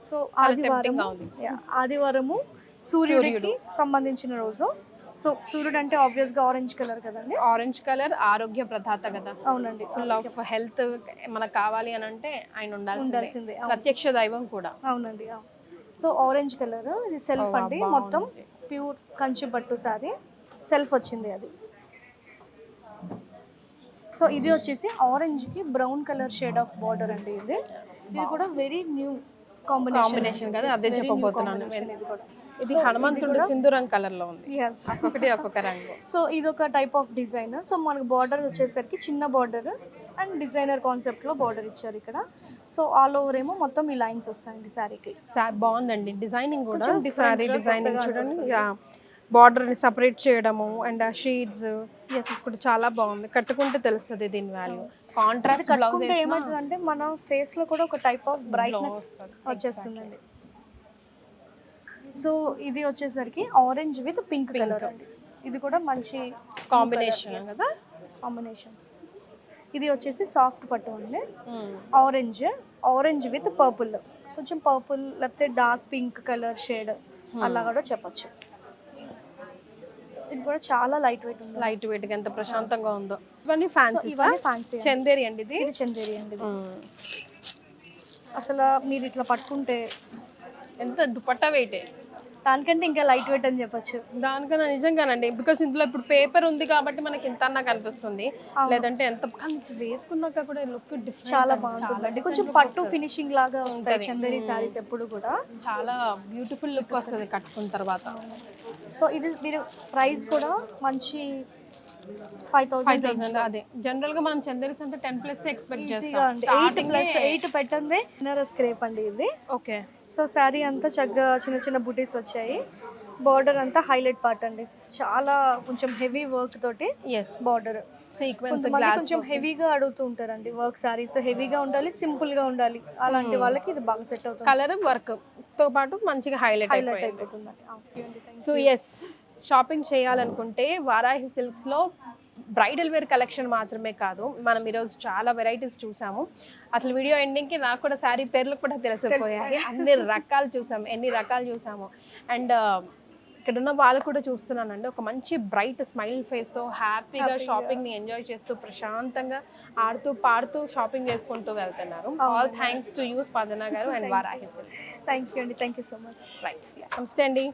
So చాలా tempting గా ఉంది. ఆదివారము సూర్యుడికి సంబంధించిన రోజు. సో సూర్యుడు అంటే ఆబ్వియస్ గా ఆరెంజ్ కలర్ కదండి. ఆరెంజ్ కలర్ ఆరోగ్య ప్రదాత కదా, అవునండి, ఫుల్ ఆఫ్ హెల్త్ మనకు కావాలి అని అంటే ఆయన ఉండాల్సిందే, ఉండాల్సిందే. ప్రత్యక్ష దైవం కూడా. అవునండి. సో ఆరెంజ్ కలర్ ఇది సెల్ఫ్ అండి, మొత్తం ప్యూర్ కంచి పట్టు సారీ సెల్ఫ్ వచ్చింది అది. సో ఇది వచ్చేసి ఆరెంజ్ కి brown colour shade of border అండి. ఇది కూడా వెరీ న్యూ కాంబినేషన్ కదా, అదే చెప్పబోతున్నాను. ఇది హనుమంతుడు సింధూరం కలర్ లో ఉంది, ఒక్కొక్కటి ఒక్కొక్క రంగు. సో ఇది ఒక టైప్ ఆఫ్ డిజైన్. సో మనకు బార్డర్ వచ్చేసరికి చిన్న బార్డర్ అండ్ డిజైనర్ కాన్సెప్ట్ లో బార్డర్ ఇచ్చారు ఇక్కడ. సో ఆల్ ఓవర్ ఏమో మొత్తం ఈ లైన్స్ వస్తాయండి శారీకి. బాగుందండి డిజైనింగ్ కూడా, సారీ డిజైనింగ్ చూడండి, బార్డర్ ని సెపరేట్ చేయడము అండ్ ఆ షీడ్స్ ఇప్పుడు చాలా బాగుంది. కట్టుకుంటే తెలుస్తుంది దీని వాల్యూ. కాంట్రాస్ట్ బ్లౌజ్ ఏమవుతుందంటే మన ఫేస్ లో కూడా ఒక టైప్ ఆఫ్ బ్రైట్నెస్ వచ్చేస్తుందండి. సో ఇది వచ్చేసరికి ఆరెంజ్ విత్ పింక్ కలర్ అండి. ఇది కూడా మంచి కాంబినేషన్ కదా, కాంబినేషన్స్. ఇది వచ్చేసి సాఫ్ట్ పట్టు అండి, ఆరెంజ్ విత్ పర్పుల్, కొంచెం పర్పుల్ లేకపోతే డార్క్ పింక్ కలర్ షేడ్ అలా కూడా చెప్పొచ్చు. ఇది కూడా చాలా లైట్ వెయిట్ ఉంది, లైట్ వెయిట్ గా ఎంత ప్రశాంతంగా ఉందో. ఇవన్నీ ఫ్యాన్సీ చందేరి అండి. ఇది చందేరి అండి. అసలు మీరు ఇట్లా పట్టుకుంటే ఎంత దుపట్టా వెయిటే, దానికంటే ఇంకా లైట్ వెయిట్ అని చెప్పొచ్చు. దానికన్నా నిజంగానండి, బికాస్ ఇందులో ఇప్పుడు పేపర్ ఉంది కాబట్టి మనకి ఇంత అన్నా కనిపిస్తుంది, లేదంటే ఎంత వేసుకున్నాక కూడా లుక్ డిఫరెంట్, చాలా బాగుంటుంది. కొంచెం పట్టు ఫినిషింగ్ లాగా ఉంటాయి చందేరి సారీస్ ఎప్పుడు కూడా, చాలా బ్యూటిఫుల్ లుక్ వస్తుంది కట్టుకున్న తర్వాత. సో ఇది మీరు ప్రైస్ కూడా మంచి 5,000. అదే జనరల్ గా మనం చందేరీస్ అంటే 10+ ఎక్స్పెక్ట్ చేస్తాం. 8 పెట్టండి స్క్రేప్ అండి ఇది. ఓకే. సో శారీ అంతా చక్కగా చిన్న చిన్న బుటీస్ వచ్చాయి. బార్డర్ అంతా హైలైట్ పార్ట్ అండి, చాలా కొంచెం హెవీ వర్క్ తోటి బార్డర్ సీక్వెన్స్ కొంచెం హెవీగా అడుగుతూ ఉంటారండి. వర్క్ సారీస్ హెవీగా ఉండాలి, సింపుల్ గా ఉండాలి, అలాంటి వాళ్ళకి ఇది బాగా సెట్ అవుతుంది. కలర్ వర్క్ తో పాటు మంచిగా హైలైట్ అయిపోతుంది. సో ఎస్, షాపింగ్ చేయాలనుకుంటే వారాహి సిల్క్స్ లో బ్రైడల్ వేర్ కలెక్షన్ మాత్రమే కాదు, మనం ఈరోజు చాలా వెరైటీస్ చూసాము. అసలు వీడియో ఎండింగ్కి నాకు కూడా శారీ పేర్లు కూడా తెలిసిపోయాయి, అన్ని రకాలు చూసాము, ఎన్ని రకాలు చూసాము. అండ్ ఇక్కడ ఉన్న వాళ్ళు కూడా చూస్తున్నానండి, ఒక మంచి బ్రైట్ స్మైల్ ఫేస్తో హ్యాపీగా షాపింగ్ని ఎంజాయ్ చేస్తూ ప్రశాంతంగా ఆడుతూ పాడుతూ షాపింగ్ చేసుకుంటూ వెళ్తున్నారు. All thanks to you Spandana గారు and Varahi silks. Thank you అండి, thank you so much. Right, నమస్తే అండి.